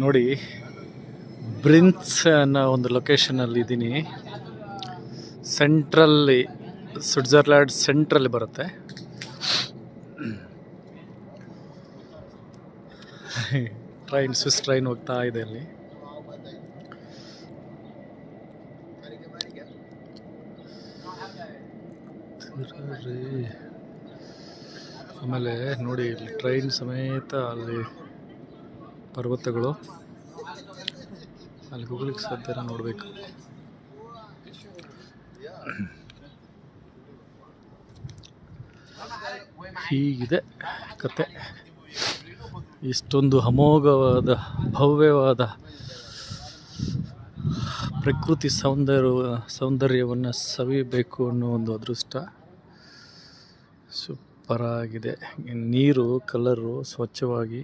ನೋಡಿ, ಬ್ರಿನ್ಸ್ ಅನ್ನೋ ಒಂದು ಲೊಕೇಶನಲ್ಲಿ ಇದ್ದೀನಿ. ಸೆಂಟ್ರಲ್ಲಿ, ಸ್ವಿಟ್ಜರ್ಲ್ಯಾಂಡ್ ಸೆಂಟ್ರಲ್ಲಿ ಬರುತ್ತೆ. ಸ್ವಿಸ್ ಟ್ರೈನ್ ಹೋಗ್ತಾ ಇದೆ ಅಲ್ಲಿ. ಆಮೇಲೆ ನೋಡಿ, ಇಲ್ಲಿ ಟ್ರೈನ್ ಸಮೇತ ಅಲ್ಲಿ ಪರ್ವತಗಳು, ಅಲ್ಲಿ ಹೋಗ್ಲಿಕ್ಕೆ ಸಾಧ್ಯ, ನೋಡಬೇಕು. ಹೀಗಿದೆ ಕತೆ. ಇಷ್ಟೊಂದು ಅಮೋಘವಾದ, ಭವ್ಯವಾದ ಪ್ರಕೃತಿ ಸೌಂದರ್ಯವನ್ನು ಸವಿಬೇಕು ಅನ್ನೋ ಒಂದು ಅದೃಷ್ಟ. ಸೂಪರ್ ಆಗಿದೆ. ನೀರು ಕಲರು ಸ್ವಚ್ಛವಾಗಿ